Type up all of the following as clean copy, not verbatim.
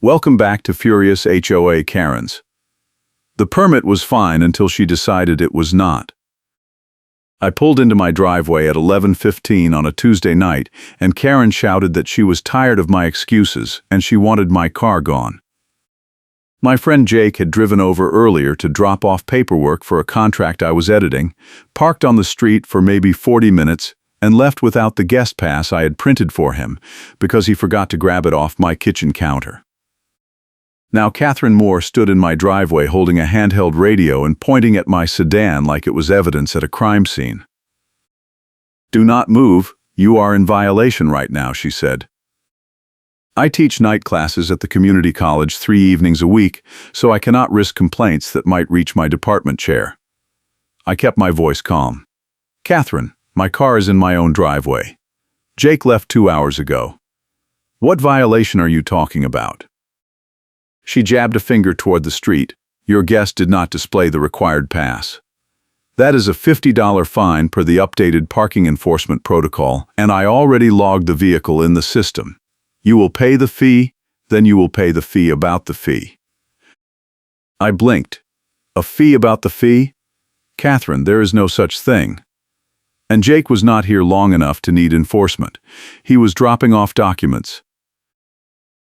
Welcome back to Furious HOA Karens. The permit was fine until she decided it was not. I pulled into my driveway at 11:15 on a Tuesday night, and Karen shouted that she was tired of my excuses and she wanted my car gone. My friend Jake had driven over earlier to drop off paperwork for a contract I was editing, parked on the street for maybe 40 minutes, and left without the guest pass I had printed for him because he forgot to grab it off my kitchen counter. Now Catherine Moore stood in my driveway holding a handheld radio and pointing at my sedan like it was evidence at a crime scene. "Do not move, you are in violation right now," she said. "I teach night classes at the community college 3 evenings a week, so I cannot risk complaints that might reach my department chair." I kept my voice calm. "Catherine, my car is in my own driveway. Jake left 2 hours ago. What violation are you talking about?" She jabbed a finger toward the street. "Your guest did not display the required pass. That is a $50 fine per the updated parking enforcement protocol, and I already logged the vehicle in the system. You will pay the fee, then you will pay the fee about the fee." I blinked. "A fee about the fee? Catherine, there is no such thing." And Jake was not here long enough to need enforcement. He was dropping off documents.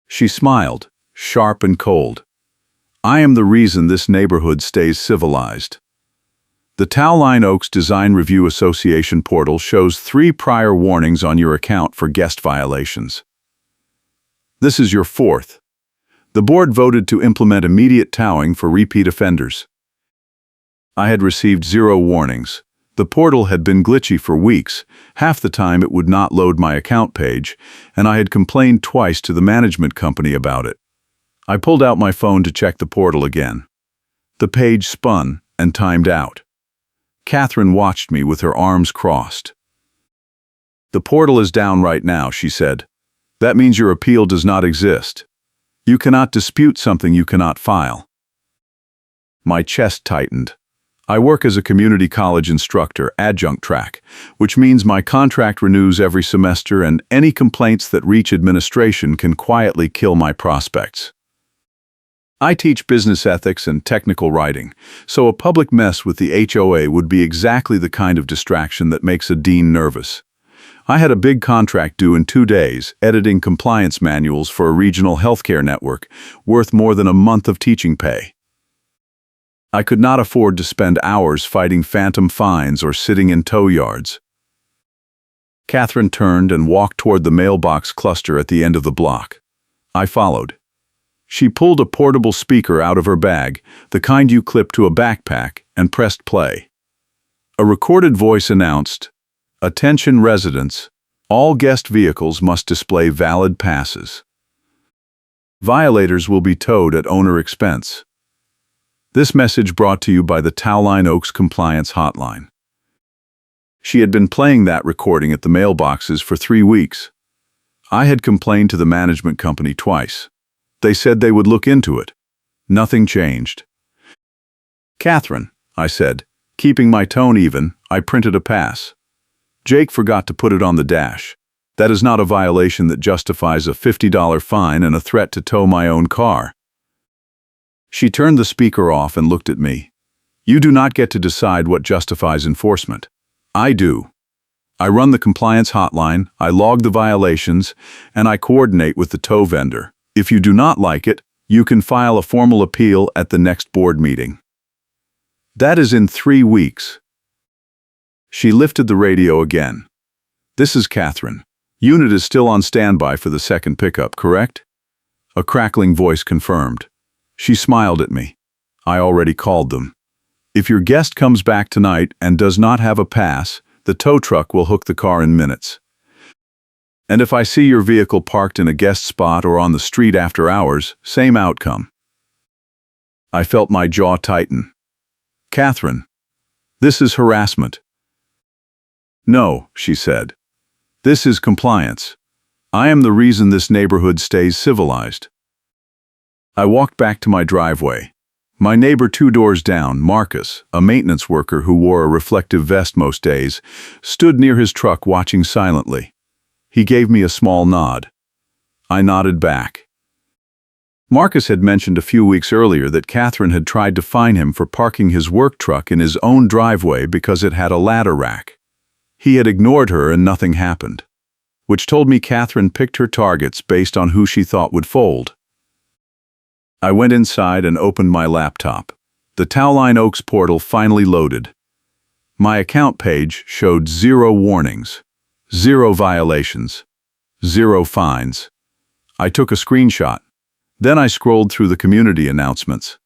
She smiled, sharp and cold. "I am the reason this neighborhood stays civilized." The Towline Oaks Design Review Association portal shows 3 prior warnings on your account for guest violations. This is your 4th. The board voted to implement immediate towing for repeat offenders. I had received 0 warnings. The portal had been glitchy for weeks. Half the time it would not load my account page, and I had complained twice to the management company about it. I pulled out my phone to check the portal again. The page spun and timed out. Catherine watched me with her arms crossed. "The portal is down right now," she said. "That means your appeal does not exist. You cannot dispute something you cannot file." My chest tightened. I work as a community college instructor, adjunct track, which means my contract renews every semester, and any complaints that reach administration can quietly kill my prospects. I teach business ethics and technical writing, so a public mess with the HOA would be exactly the kind of distraction that makes a dean nervous. I had a big contract due in 2 days, editing compliance manuals for a regional healthcare network, worth more than a month of teaching pay. I could not afford to spend hours fighting phantom fines or sitting in tow yards. Catherine turned and walked toward the mailbox cluster at the end of the block. I followed. She pulled a portable speaker out of her bag, the kind you clip to a backpack, and pressed play. A recorded voice announced, "Attention residents, all guest vehicles must display valid passes. Violators will be towed at owner expense." This message brought to you by the Towline Oaks Compliance Hotline. She had been playing that recording at the mailboxes for 3 weeks. I had complained to the management company twice. They said they would look into it. Nothing changed. "Catherine," I said, keeping my tone even, "I printed a pass. Jake forgot to put it on the dash. That is not a violation that justifies a $50 fine and a threat to tow my own car." She turned the speaker off and looked at me. "You do not get to decide what justifies enforcement. I do. I run the compliance hotline, I log the violations, and I coordinate with the tow vendor. If you do not like it, you can file a formal appeal at the next board meeting. That is in 3 weeks." She lifted the radio again. "This is Catherine. Unit is still on standby for the second pickup, correct?" A crackling voice confirmed. She smiled at me. "I already called them. If your guest comes back tonight and does not have a pass, the tow truck will hook the car in minutes. And if I see your vehicle parked in a guest spot or on the street after hours, same outcome." I felt my jaw tighten. "Catherine, this is harassment." "No," she said. "This is compliance. I am the reason this neighborhood stays civilized." I walked back to my driveway. My neighbor 2 doors down, Marcus, a maintenance worker who wore a reflective vest most days, stood near his truck watching silently. He gave me a small nod. I nodded back. Marcus had mentioned a few weeks earlier that Catherine had tried to fine him for parking his work truck in his own driveway because it had a ladder rack. He had ignored her and nothing happened, which told me Catherine picked her targets based on who she thought would fold. I went inside and opened my laptop. The Towline Oaks portal finally loaded. My account page showed 0 warnings, 0 violations, 0 fines. I took a screenshot. Then I scrolled through the community announcements.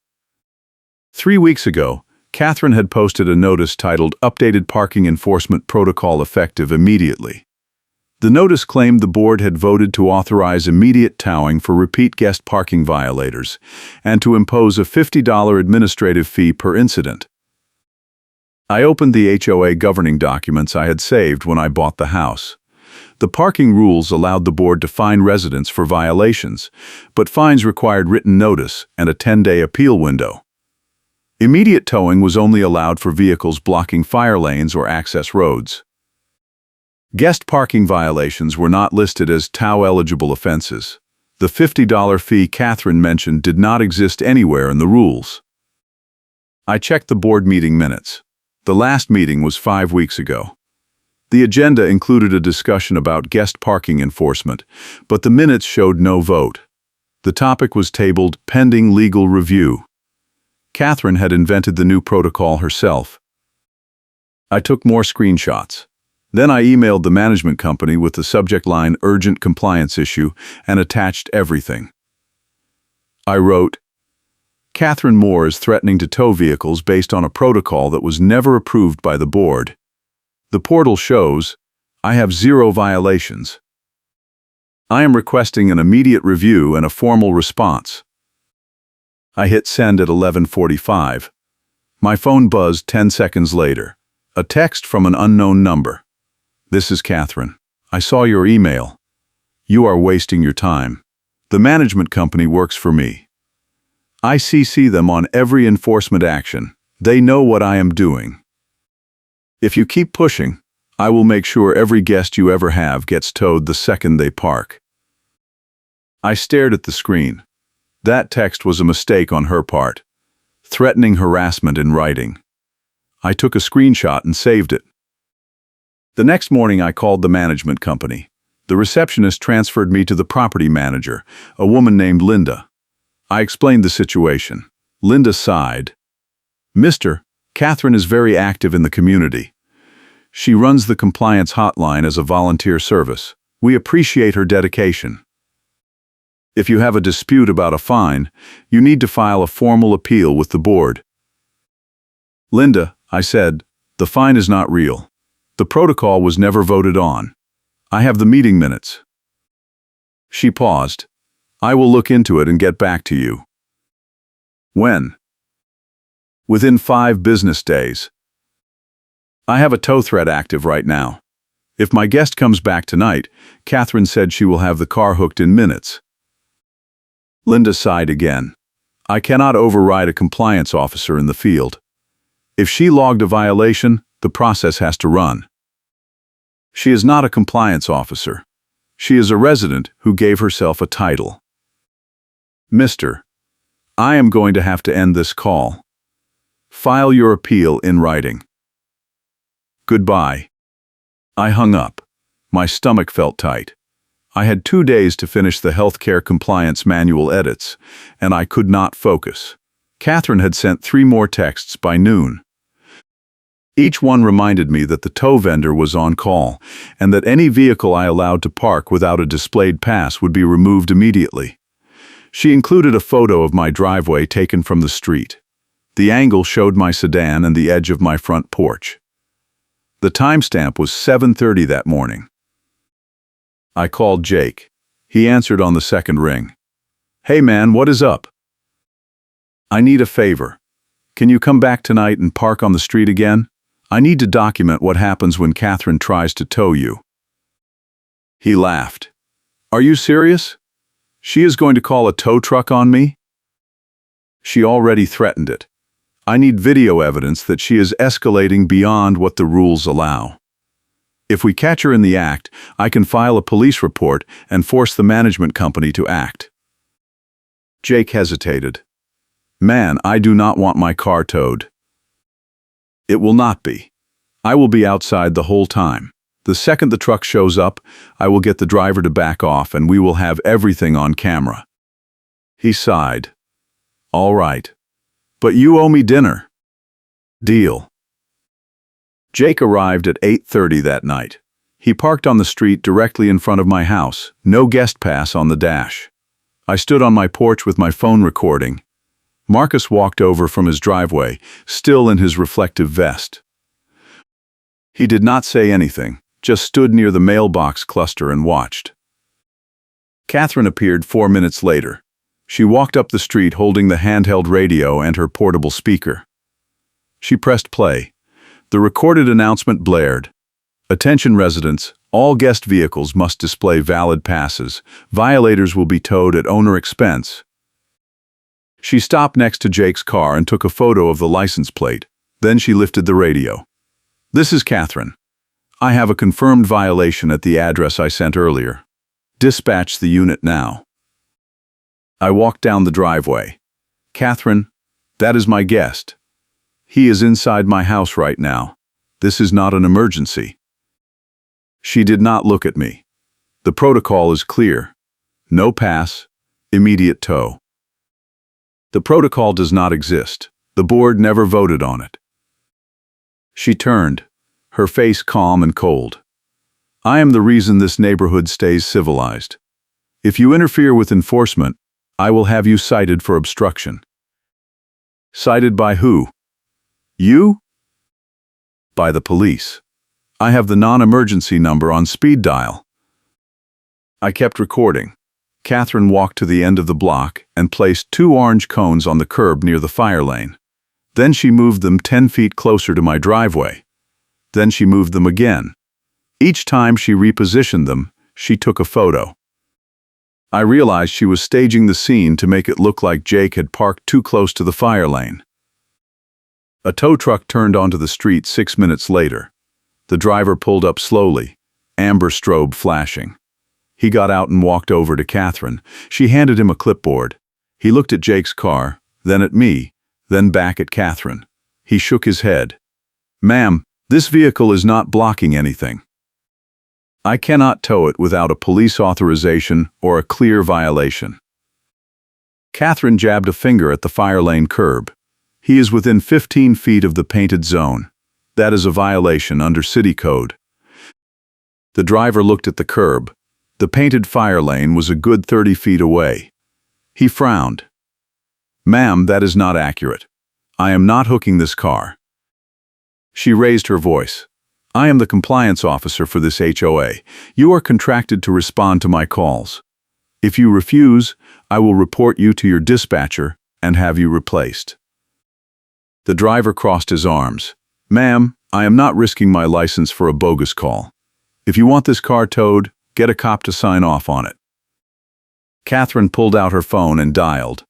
3 weeks ago, Catherine had posted a notice titled Updated Parking Enforcement Protocol Effective Immediately. The notice claimed the board had voted to authorize immediate towing for repeat guest parking violators and to impose a $50 administrative fee per incident. I opened the HOA governing documents I had saved when I bought the house. The parking rules allowed the board to fine residents for violations, but fines required written notice and a 10-day appeal window. Immediate towing was only allowed for vehicles blocking fire lanes or access roads. Guest parking violations were not listed as tow-eligible offenses. The $50 fee Catherine mentioned did not exist anywhere in the rules. I checked the board meeting minutes. The last meeting was 5 weeks ago. The agenda included a discussion about guest parking enforcement, but the minutes showed no vote. The topic was tabled pending legal review. Catherine had invented the new protocol herself. I took more screenshots. Then I emailed the management company with the subject line Urgent Compliance Issue and attached everything. I wrote, Catherine Moore is threatening to tow vehicles based on a protocol that was never approved by the board. The portal shows I have 0 violations. I am requesting an immediate review and a formal response. I hit send at 11:45. My phone buzzed 10 seconds later. A text from an unknown number. This is Catherine. I saw your email. You are wasting your time. The management company works for me. I CC them on every enforcement action. They know what I am doing. If you keep pushing, I will make sure every guest you ever have gets towed the second they park. I stared at the screen. That text was a mistake on her part. Threatening harassment in writing. I took a screenshot and saved it. The next morning I called the management company. The receptionist transferred me to the property manager, a woman named Linda. I explained the situation. Linda sighed. Mr. Catherine is very active in the community. She runs the compliance hotline as a volunteer service. We appreciate her dedication. If you have a dispute about a fine, you need to file a formal appeal with the board. Linda, I said, the fine is not real. The protocol was never voted on. I have the meeting minutes. She paused. I will look into it and get back to you. When? Within 5 business days. I have a tow threat active right now. If my guest comes back tonight, Catherine said she will have the car hooked in minutes. Linda sighed again. I cannot override a compliance officer in the field. If she logged a violation, the process has to run. She is not a compliance officer. She is a resident who gave herself a title. Mr. I am going to have to end this call. File your appeal in writing. Goodbye. I hung up. My stomach felt tight. I had 2 days to finish the healthcare compliance manual edits, and I could not focus. Catherine had sent 3 more texts by noon. Each one reminded me that the tow vendor was on call, and that any vehicle I allowed to park without a displayed pass would be removed immediately. She included a photo of my driveway taken from the street. The angle showed my sedan and the edge of my front porch. The timestamp was 7:30 that morning. I called Jake. He answered on the second ring. Hey man, what is up? I need a favor. Can you come back tonight and park on the street again? I need to document what happens when Catherine tries to tow you. He laughed. Are you serious? She is going to call a tow truck on me? She already threatened it. I need video evidence that she is escalating beyond what the rules allow. If we catch her in the act, I can file a police report and force the management company to act. Jake hesitated. Man, I do not want my car towed. It will not be. I will be outside the whole time. The second the truck shows up, I will get the driver to back off and we will have everything on camera. He sighed. All right. But you owe me dinner. Deal. Jake arrived at 8:30 that night. He parked on the street directly in front of my house, no guest pass on the dash. I stood on my porch with my phone recording. Marcus walked over from his driveway, still in his reflective vest. He did not say anything, just stood near the mailbox cluster and watched. Catherine appeared 4 minutes later. She walked up the street holding the handheld radio and her portable speaker. She pressed play. The recorded announcement blared. Attention residents, all guest vehicles must display valid passes. Violators will be towed at owner expense. She stopped next to Jake's car and took a photo of the license plate. Then she lifted the radio. This is Catherine. I have a confirmed violation at the address I sent earlier. Dispatch the unit now. I walked down the driveway. Catherine, that is my guest. He is inside my house right now. This is not an emergency. She did not look at me. The protocol is clear. No pass, immediate tow. The protocol does not exist. The board never voted on it. She turned, her face calm and cold. I am the reason this neighborhood stays civilized. If you interfere with enforcement, I will have you cited for obstruction. Cited by who? You? By the police. I have the non-emergency number on speed dial. I kept recording. Catherine walked to the end of the block and placed 2 orange cones on the curb near the fire lane. Then she moved them 10 feet closer to my driveway. Then she moved them again. Each time she repositioned them, she took a photo. I realized she was staging the scene to make it look like Jake had parked too close to the fire lane. A tow truck turned onto the street 6 minutes later. The driver pulled up slowly, amber strobe flashing. He got out and walked over to Catherine. She handed him a clipboard. He looked at Jake's car, then at me, then back at Catherine. He shook his head. Ma'am, this vehicle is not blocking anything. I cannot tow it without a police authorization or a clear violation. Catherine jabbed a finger at the fire lane curb. He is within 15 feet of the painted zone. That is a violation under city code. The driver looked at the curb. The painted fire lane was a good 30 feet away. He frowned. Ma'am, that is not accurate. I am not hooking this car. She raised her voice. I am the compliance officer for this HOA. You are contracted to respond to my calls. If you refuse, I will report you to your dispatcher and have you replaced. The driver crossed his arms. Ma'am, I am not risking my license for a bogus call. If you want this car towed, get a cop to sign off on it. Catherine pulled out her phone and dialed.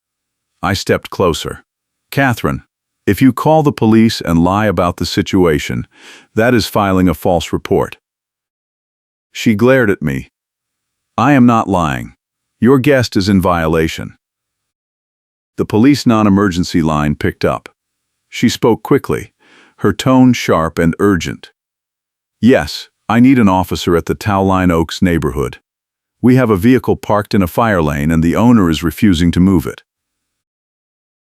I stepped closer. Catherine, if you call the police and lie about the situation, that is filing a false report. She glared at me. I am not lying. Your guest is in violation. The police non-emergency line picked up. She spoke quickly, her tone sharp and urgent. Yes, I need an officer at the Towline Oaks neighborhood. We have a vehicle parked in a fire lane and the owner is refusing to move it.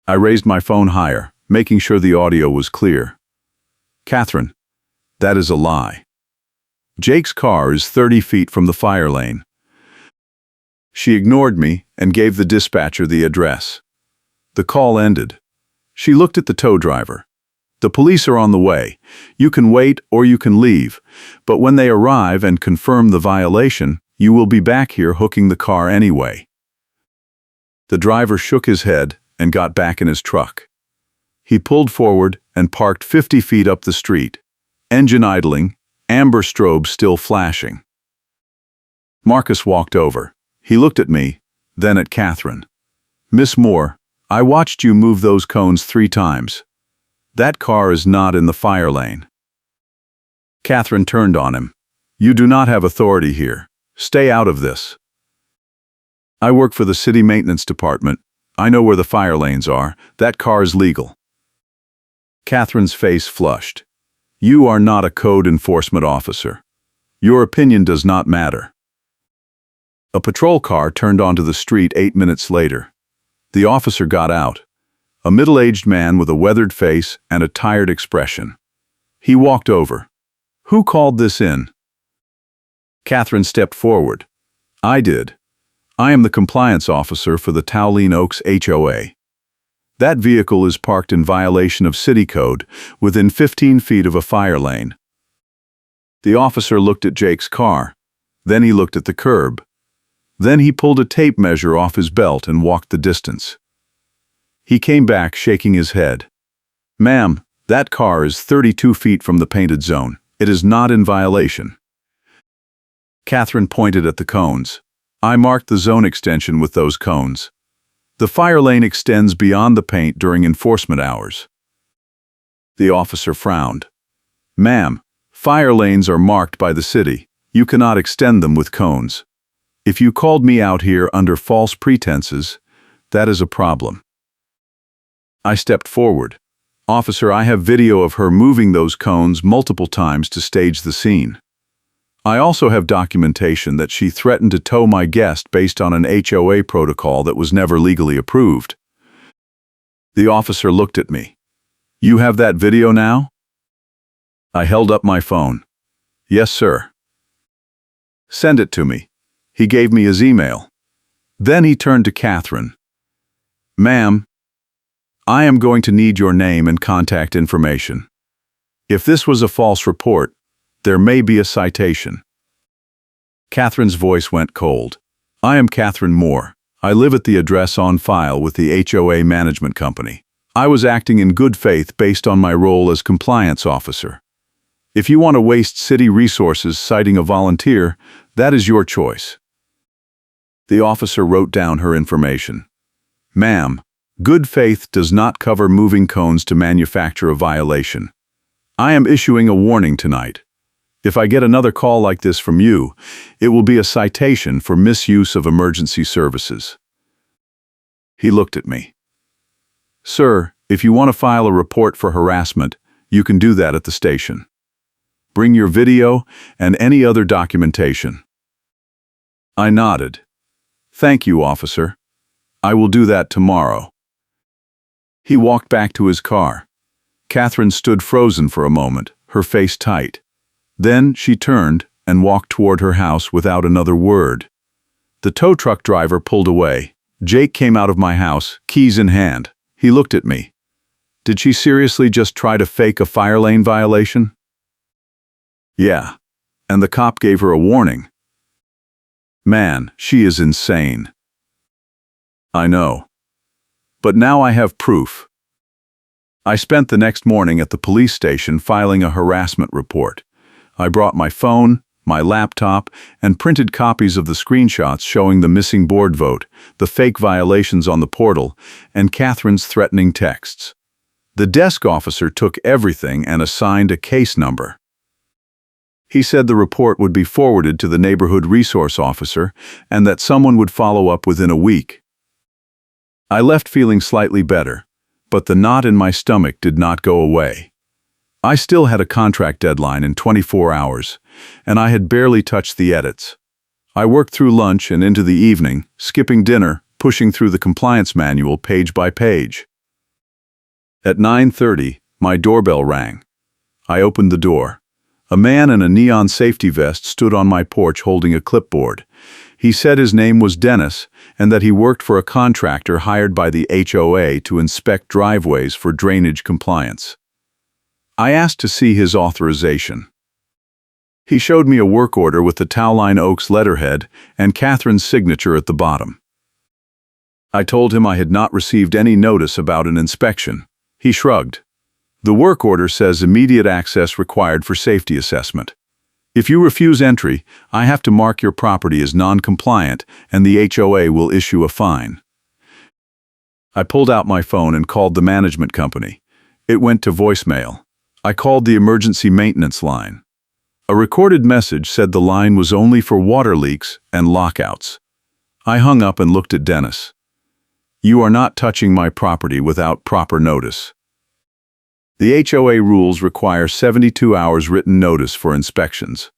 I raised my phone higher, making sure the audio was clear. Catherine, that is a lie. Jake's car is 30 feet from the fire lane. She ignored me and gave the dispatcher the address. The call ended. She looked at the tow driver. The police are on the way. You can wait or you can leave, but when they arrive and confirm the violation, you will be back here hooking the car anyway. The driver shook his head and got back in his truck. He pulled forward and parked 50 feet up the street, engine idling, amber strobe still flashing. Marcus walked over. He looked at me, then at Catherine. Miss Moore, I watched you move those cones 3 times. That car is not in the fire lane. Catherine turned on him. You do not have authority here. Stay out of this. I work for the city maintenance department. I know where the fire lanes are. That car is legal. Catherine's face flushed. You are not a code enforcement officer. Your opinion does not matter. A patrol car turned onto the street 8 minutes later. The officer got out, a middle-aged man with a weathered face and a tired expression. He walked over. Who called this in? Catherine stepped forward. I did. I am the compliance officer for the Towleen Oaks HOA. That vehicle is parked in violation of city code within 15 feet of a fire lane. The officer looked at Jake's car. Then he looked at the curb. Then he pulled a tape measure off his belt and walked the distance. He came back shaking his head. Ma'am, that car is 32 feet from the painted zone. It is not in violation. Catherine pointed at the cones. I marked the zone extension with those cones. The fire lane extends beyond the paint during enforcement hours. The officer frowned. Ma'am, fire lanes are marked by the city. You cannot extend them with cones. If you called me out here under false pretenses, that is a problem. I stepped forward. Officer, I have video of her moving those cones multiple times to stage the scene. I also have documentation that she threatened to tow my guest based on an HOA protocol that was never legally approved. The officer looked at me. You have that video now? I held up my phone. Yes, sir. Send it to me. He gave me his email. Then he turned to Catherine. Ma'am, I am going to need your name and contact information. If this was a false report, there may be a citation. Catherine's voice went cold. I am Catherine Moore. I live at the address on file with the HOA management company. I was acting in good faith based on my role as compliance officer. If you want to waste city resources citing a volunteer, that is your choice. The officer wrote down her information. Ma'am, good faith does not cover moving cones to manufacture a violation. I am issuing a warning tonight. If I get another call like this from you, it will be a citation for misuse of emergency services. He looked at me. Sir, if you want to file a report for harassment, you can do that at the station. Bring your video and any other documentation. I nodded. Thank you, officer. I will do that tomorrow. He walked back to his car. Catherine stood frozen for a moment, her face tight. Then she turned and walked toward her house without another word. The tow truck driver pulled away. Jake came out of my house, keys in hand. He looked at me. Did she seriously just try to fake a fire lane violation? Yeah, and the cop gave her a warning. Man, she is insane. I know. But now I have proof. I spent the next morning at the police station filing a harassment report. I brought my phone, my laptop, and printed copies of the screenshots showing the missing board vote, the fake violations on the portal, and Catherine's threatening texts. The desk officer took everything and assigned a case number. He said the report would be forwarded to the neighborhood resource officer and that someone would follow up within a week. I left feeling slightly better, but the knot in my stomach did not go away. I still had a contract deadline in 24 hours, and I had barely touched the edits. I worked through lunch and into the evening, skipping dinner, pushing through the compliance manual page by page. At 9:30, my doorbell rang. I opened the door. A man in a neon safety vest stood on my porch holding a clipboard. He said his name was Dennis and that he worked for a contractor hired by the HOA to inspect driveways for drainage compliance. I asked to see his authorization. He showed me a work order with the Towleen Oaks letterhead and Catherine's signature at the bottom. I told him I had not received any notice about an inspection. He shrugged. The work order says immediate access required for safety assessment. If you refuse entry, I have to mark your property as non-compliant and the HOA will issue a fine. I pulled out my phone and called the management company. It went to voicemail. I called the emergency maintenance line. A recorded message said the line was only for water leaks and lockouts. I hung up and looked at Dennis. You are not touching my property without proper notice. The HOA rules require 72 hours written notice for inspections.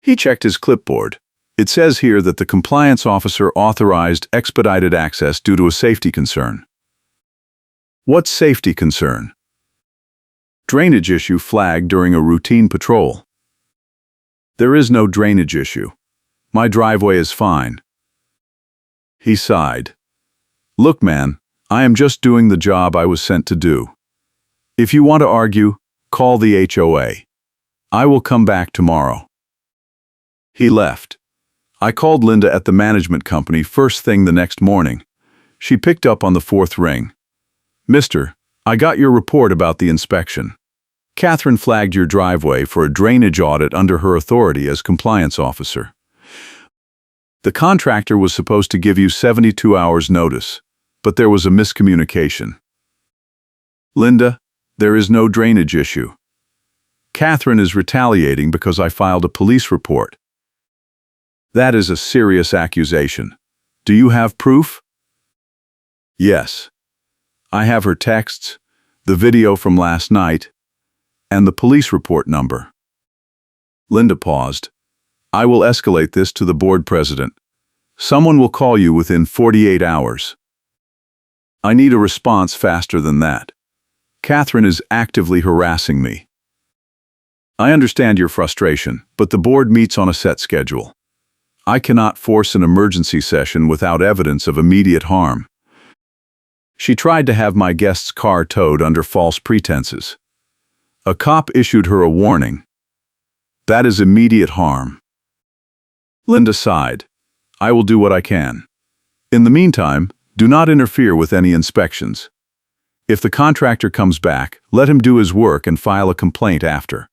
He checked his clipboard. It says here that the compliance officer authorized expedited access due to a safety concern. What safety concern? Drainage issue flagged during a routine patrol. There is no drainage issue. My driveway is fine. He sighed. Look, man, I am just doing the job I was sent to do. If you want to argue, call the HOA. I will come back tomorrow. He left. I called Linda at the management company first thing the next morning. She picked up on the fourth ring. Mister, I got your report about the inspection. Catherine flagged your driveway for a drainage audit under her authority as compliance officer. The contractor was supposed to give you 72 hours notice, but there was a miscommunication. Linda, there is no drainage issue. Catherine is retaliating because I filed a police report. That is a serious accusation. Do you have proof? Yes. I have her texts, the video from last night, and the police report number. Linda paused. I will escalate this to the board president. Someone will call you within 48 hours. I need a response faster than that. Catherine is actively harassing me. I understand your frustration, but the board meets on a set schedule. I cannot force an emergency session without evidence of immediate harm. She tried to have my guest's car towed under false pretenses. A cop issued her a warning. That is immediate harm. Linda sighed. I will do what I can. In the meantime, do not interfere with any inspections. If the contractor comes back, let him do his work and file a complaint after.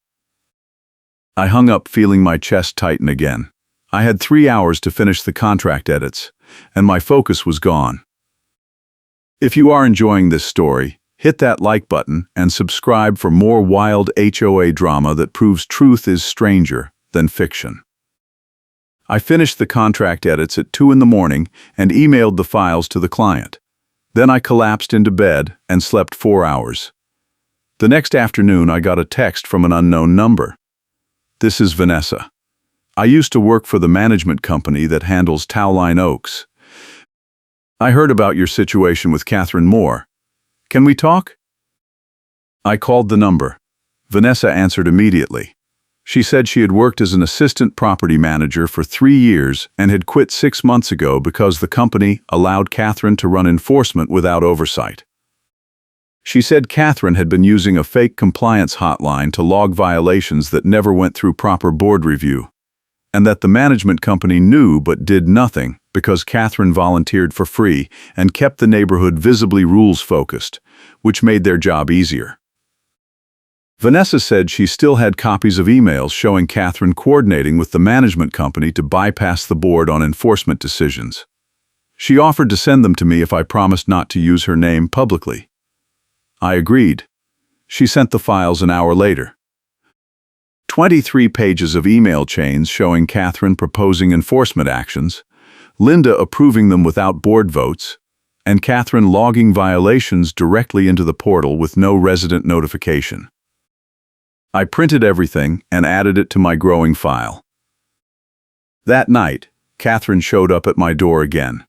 I hung up feeling my chest tighten again. I had 3 hours to finish the contract edits, and my focus was gone. If you are enjoying this story, hit that like button and subscribe for more wild HOA drama that proves truth is stranger than fiction. I finished the contract edits at 2 in the morning and emailed the files to the client. Then I collapsed into bed and slept 4 hours. The next afternoon I got a text from an unknown number. This is Vanessa. I used to work for the management company that handles Towline Oaks. I heard about your situation with Catherine Moore. Can we talk? I called the number. Vanessa answered immediately. She said she had worked as an assistant property manager for 3 years and had quit 6 months ago because the company allowed Catherine to run enforcement without oversight. She said Catherine had been using a fake compliance hotline to log violations that never went through proper board review, and that the management company knew but did nothing because Catherine volunteered for free and kept the neighborhood visibly rules-focused, which made their job easier. Vanessa said she still had copies of emails showing Catherine coordinating with the management company to bypass the board on enforcement decisions. She offered to send them to me if I promised not to use her name publicly. I agreed. She sent the files an hour later. 23 pages of email chains showing Catherine proposing enforcement actions, Linda approving them without board votes, and Catherine logging violations directly into the portal with no resident notification. I printed everything and added it to my growing file. That night, Catherine showed up at my door again.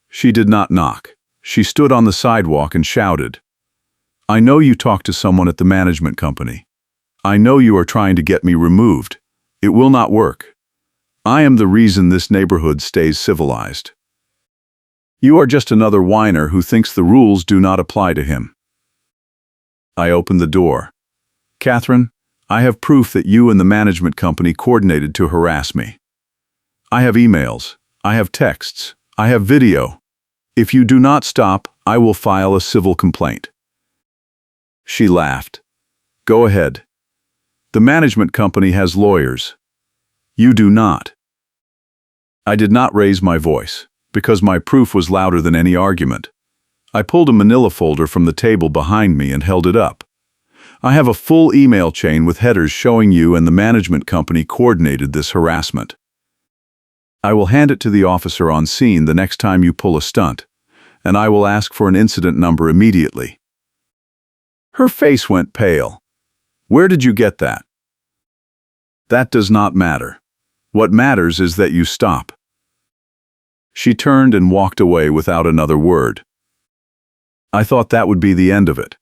She did not knock. She stood on the sidewalk and shouted, "I know you talked to someone at the management company. I know you are trying to get me removed. It will not work. I am the reason this neighborhood stays civilized. You are just another whiner who thinks the rules do not apply to him." I opened the door. "Catherine, I have proof that you and the management company coordinated to harass me. I have emails, I have texts, I have video. If you do not stop, I will file a civil complaint." She laughed. "Go ahead. The management company has lawyers. You do not." I did not raise my voice, because my proof was louder than any argument. I pulled a manila folder from the table behind me and held it up. "I have a full email chain with headers showing you and the management company coordinated this harassment. I will hand it to the officer on scene the next time you pull a stunt. and I will ask for an incident number immediately." Her face went pale. "Where did you get that?" "That does not matter. What matters is that you stop." She turned and walked away without another word. I thought that would be the end of it.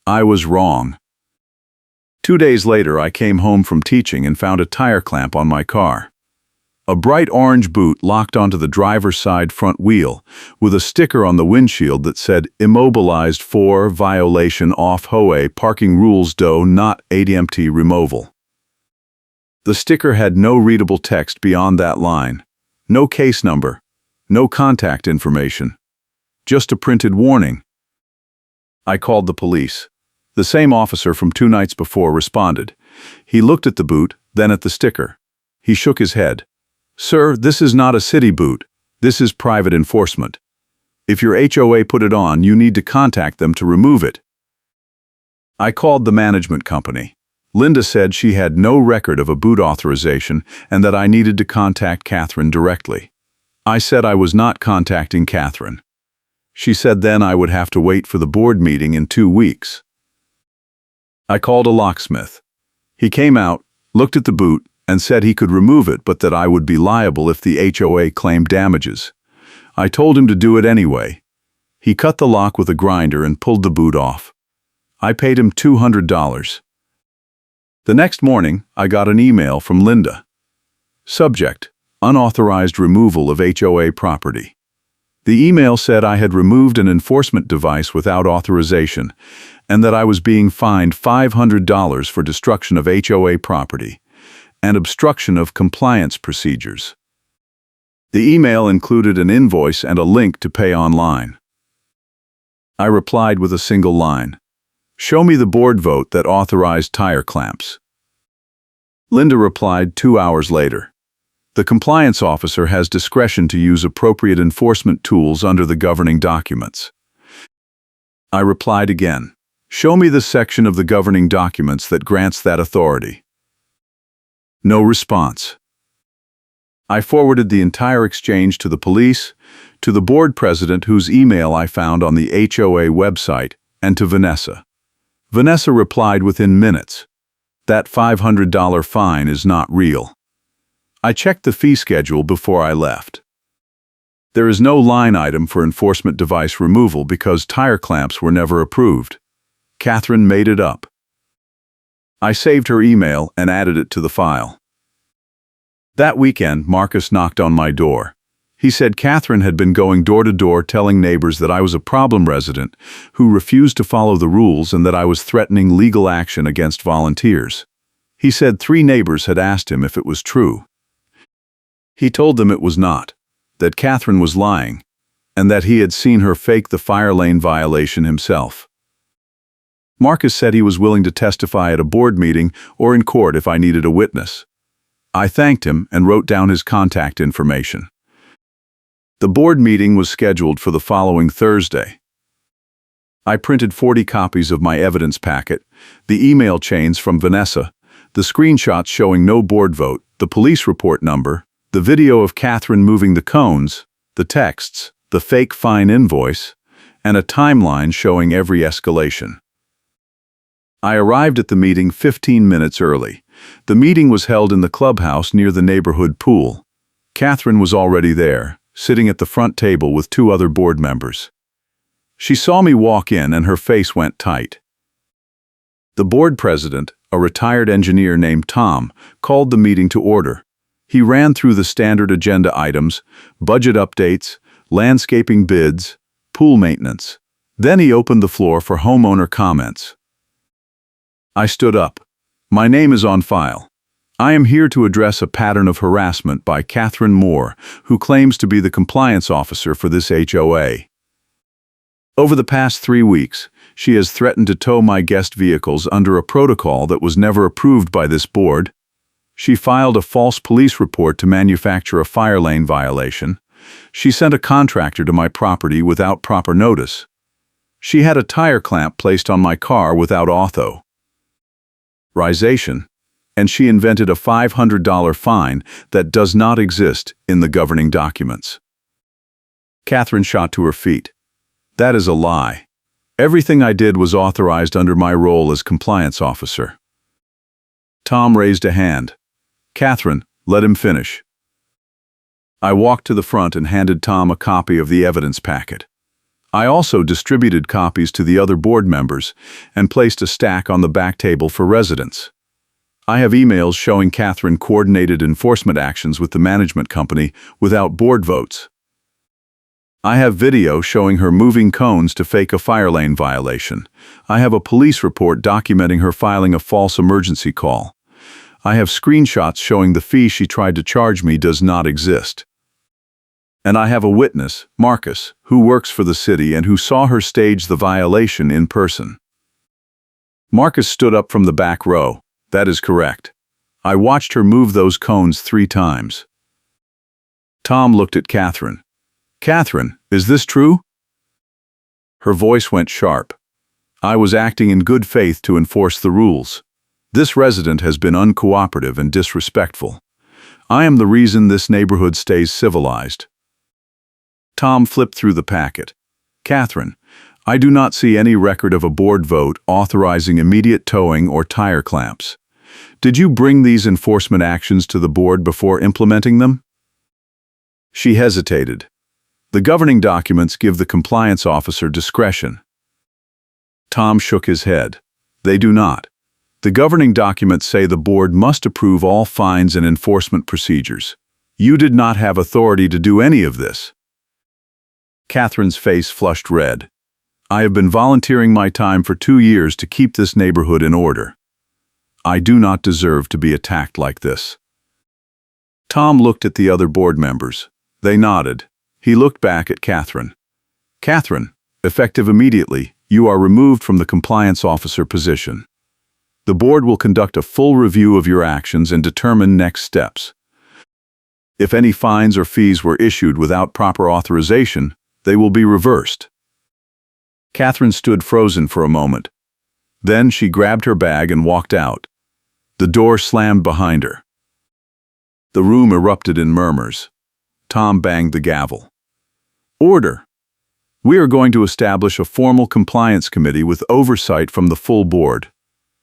I was wrong. 2 days later, I came home from teaching and found a tire clamp on my car. A bright orange boot locked onto the driver's side front wheel, with a sticker on the windshield that said, "Immobilized for violation of HOA parking rules do not ADMT removal." The sticker had no readable text beyond that line. No case number. No contact information. Just a printed warning. I called the police. The same officer from 2 nights before responded. He looked at the boot, then at the sticker. He shook his head. "Sir, this is not a city boot. This is private enforcement. If your HOA put it on, you need to contact them to remove it." I called the management company. Linda said she had no record of a boot authorization and that I needed to contact Catherine directly. I said I was not contacting Catherine. She said then I would have to wait for the board meeting in 2 weeks. I called a locksmith. He came out, looked at the boot, and said he could remove it, but that I would be liable if the HOA claimed damages. I told him to do it anyway. He cut the lock with a grinder and pulled the boot off. I paid him $200. The next morning, I got an email from Linda. Subject: unauthorized removal of HOA property. The email said I had removed an enforcement device without authorization and that I was being fined $500 for destruction of HOA property and obstruction of compliance procedures. The email included an invoice and a link to pay online. I replied with a single line: "Show me the board vote that authorized tire clamps." Linda replied 2 hours later: "The compliance officer has discretion to use appropriate enforcement tools under the governing documents." I replied again: "Show me the section of the governing documents that grants that authority." No response. I forwarded the entire exchange to the police, to the board president whose email I found on the HOA website, and to Vanessa. Vanessa replied within minutes: "That $500 fine is not real." I checked the fee schedule before I left. There is no line item for enforcement device removal because tire clamps were never approved. Catherine made it up. I saved her email and added it to the file. That weekend, Marcus knocked on my door. He said Catherine had been going door to door telling neighbors that I was a problem resident who refused to follow the rules and that I was threatening legal action against volunteers. He said 3 neighbors had asked him if it was true. He told them it was not, that Catherine was lying, and that he had seen her fake the fire lane violation himself. Marcus said he was willing to testify at a board meeting or in court if I needed a witness. I thanked him and wrote down his contact information. The board meeting was scheduled for the following Thursday. I printed 40 copies of my evidence packet, the email chains from Vanessa, the screenshots showing no board vote, the police report number, the video of Catherine moving the cones, the texts, the fake fine invoice, and a timeline showing every escalation. I arrived at the meeting 15 minutes early. The meeting was held in the clubhouse near the neighborhood pool. Catherine was already there, sitting at the front table with 2 other board members. She saw me walk in and her face went tight. The board president, a retired engineer named Tom, called the meeting to order. He ran through the standard agenda items, budget updates, landscaping bids, pool maintenance. Then he opened the floor for homeowner comments. I stood up. "My name is on file. I am here to address a pattern of harassment by Catherine Moore, who claims to be the compliance officer for this HOA. Over the past 3 weeks, she has threatened to tow my guest vehicles under a protocol that was never approved by this board. She filed a false police report to manufacture a fire lane violation. She sent a contractor to my property without proper notice. She had a tire clamp placed on my car without authorization, and she invented a $500 fine that does not exist in the governing documents." Catherine shot to her feet. That is a lie. Everything I did was authorized under my role as compliance officer. Tom raised a hand. Catherine, let him finish. I walked to the front and handed Tom a copy of the evidence packet. I also distributed copies to the other board members and placed a stack on the back table for residents. I have emails showing Catherine coordinated enforcement actions with the management company without board votes. I have video showing her moving cones to fake a fire lane violation. I have a police report documenting her filing a false emergency call. I have screenshots showing the fee she tried to charge me does not exist. And I have a witness, Marcus, who works for the city and who saw her stage the violation in person. Marcus stood up from the back row. That is correct. I watched her move those cones 3 times. Tom looked at Catherine. Catherine, is this true? Her voice went sharp. I was acting in good faith to enforce the rules. This resident has been uncooperative and disrespectful. I am the reason this neighborhood stays civilized. Tom flipped through the packet. Catherine, I do not see any record of a board vote authorizing immediate towing or tire clamps. Did you bring these enforcement actions to the board before implementing them? She hesitated. The governing documents give the compliance officer discretion. Tom shook his head. They do not. The governing documents say the board must approve all fines and enforcement procedures. You did not have authority to do any of this. Catherine's face flushed red. I have been volunteering my time for 2 years to keep this neighborhood in order. I do not deserve to be attacked like this. Tom looked at the other board members. They nodded. He looked back at Catherine. Catherine, effective immediately, you are removed from the compliance officer position. The board will conduct a full review of your actions and determine next steps. If any fines or fees were issued without proper authorization, they will be reversed. Catherine stood frozen for a moment. Then she grabbed her bag and walked out. The door slammed behind her. The room erupted in murmurs. Tom banged the gavel. Order. We are going to establish a formal compliance committee with oversight from the full board.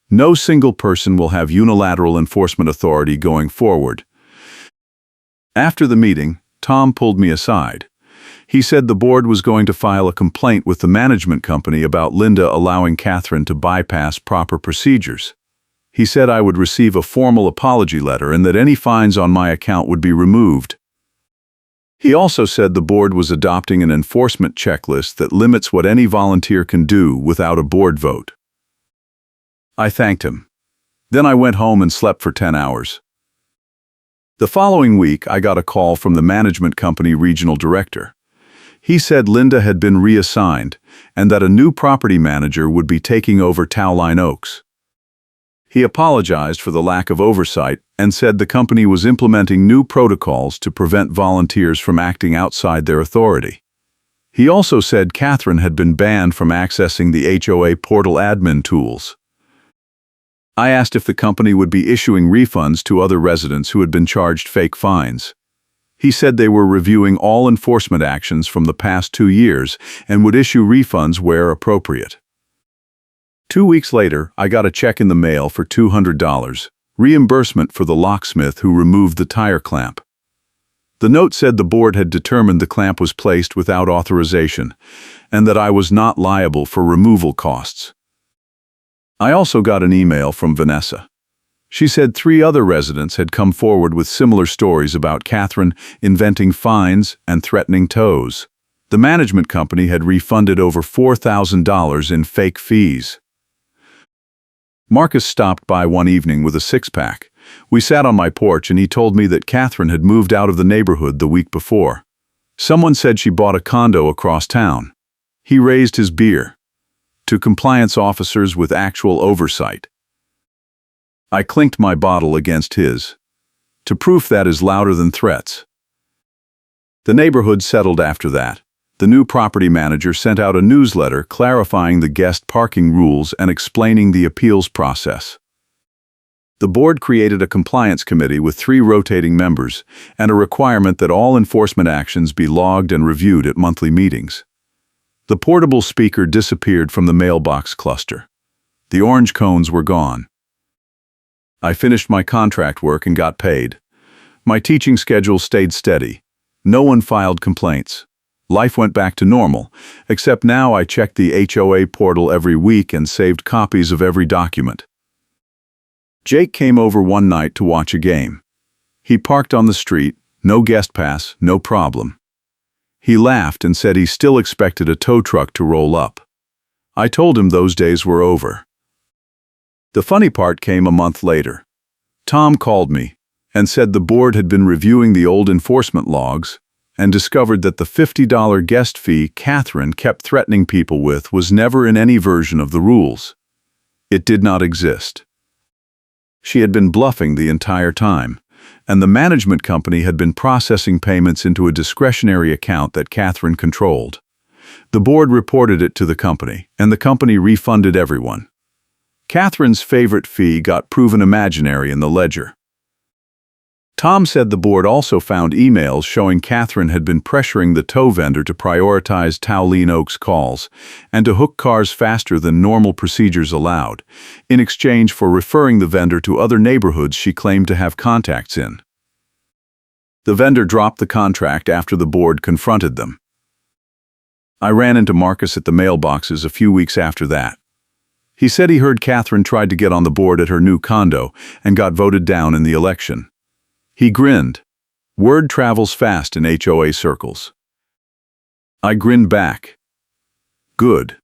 No single person will have unilateral enforcement authority going forward. After the meeting, Tom pulled me aside. He said the board was going to file a complaint with the management company about Linda allowing Catherine to bypass proper procedures. He said I would receive a formal apology letter and that any fines on my account would be removed. He also said the board was adopting an enforcement checklist that limits what any volunteer can do without a board vote. I thanked him. Then I went home and slept for 10 hours. The following week, I got a call from the management company regional director. He said Linda had been reassigned and that a new property manager would be taking over Towline Oaks. He apologized for the lack of oversight and said the company was implementing new protocols to prevent volunteers from acting outside their authority. He also said Catherine had been banned from accessing the HOA portal admin tools. I asked if the company would be issuing refunds to other residents who had been charged fake fines. He said they were reviewing all enforcement actions from the past 2 years and would issue refunds where appropriate. 2 weeks later, I got a check in the mail for $200, reimbursement for the locksmith who removed the tire clamp. The note said the board had determined the clamp was placed without authorization and that I was not liable for removal costs. I also got an email from Vanessa. She said 3 other residents had come forward with similar stories about Catherine inventing fines and threatening tows. The management company had refunded over $4,000 in fake fees. Marcus stopped by one evening with a 6-pack. We sat on my porch and he told me that Catherine had moved out of the neighborhood the week before. Someone said she bought a condo across town. He raised his beer. To compliance officers with actual oversight. I clinked my bottle against his. To proof that is louder than threats. The neighborhood settled after that. The new property manager sent out a newsletter clarifying the guest parking rules and explaining the appeals process. The board created a compliance committee with 3 rotating members and a requirement that all enforcement actions be logged and reviewed at monthly meetings. The portable speaker disappeared from the mailbox cluster. The orange cones were gone. I finished my contract work and got paid. My teaching schedule stayed steady. No one filed complaints. Life went back to normal, except now I checked the HOA portal every week and saved copies of every document. Jake came over one night to watch a game. He parked on the street, no guest pass, no problem. He laughed and said he still expected a tow truck to roll up. I told him those days were over. The funny part came a month later. Tom called me and said the board had been reviewing the old enforcement logs and discovered that the $50 guest fee Catherine kept threatening people with was never in any version of the rules. It did not exist. She had been bluffing the entire time, and the management company had been processing payments into a discretionary account that Catherine controlled. The board reported it to the company, and the company refunded everyone. Catherine's favorite fee got proven imaginary in the ledger. Tom said the board also found emails showing Catherine had been pressuring the tow vendor to prioritize Towleen Oaks calls and to hook cars faster than normal procedures allowed, in exchange for referring the vendor to other neighborhoods she claimed to have contacts in. The vendor dropped the contract after the board confronted them. I ran into Marcus at the mailboxes a few weeks after that. He said he heard Catherine tried to get on the board at her new condo and got voted down in the election. He grinned. Word travels fast in HOA circles. I grinned back. Good.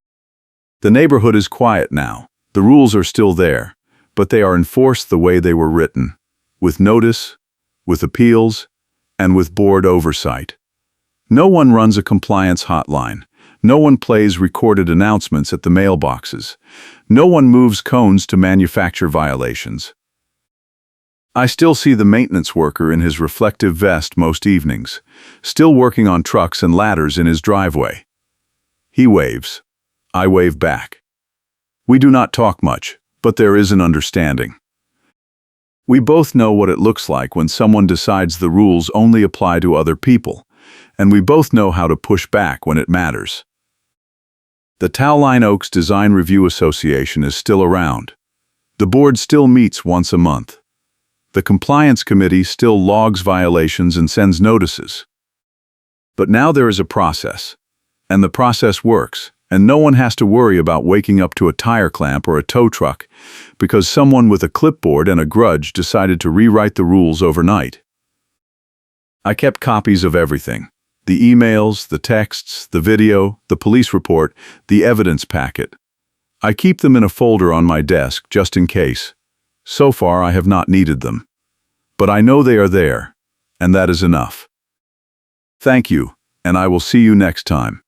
The neighborhood is quiet now. The rules are still there, but they are enforced the way they were written, with notice, with appeals, and with board oversight. No one runs a compliance hotline. No one plays recorded announcements at the mailboxes. No one moves cones to manufacture violations. I still see the maintenance worker in his reflective vest most evenings, still working on trucks and ladders in his driveway. He waves. I wave back. We do not talk much, but there is an understanding. We both know what it looks like when someone decides the rules only apply to other people, and we both know how to push back when it matters. The Towleen Oaks Design Review Association is still around. The board still meets once a month. The compliance committee still logs violations and sends notices. But now there is a process, and the process works, and no one has to worry about waking up to a tire clamp or a tow truck because someone with a clipboard and a grudge decided to rewrite the rules overnight. I kept copies of everything: the emails, the texts, the video, the police report, the evidence packet. I keep them in a folder on my desk just in case. So far, I have not needed them. But I know they are there, and that is enough. Thank you, and I will see you next time.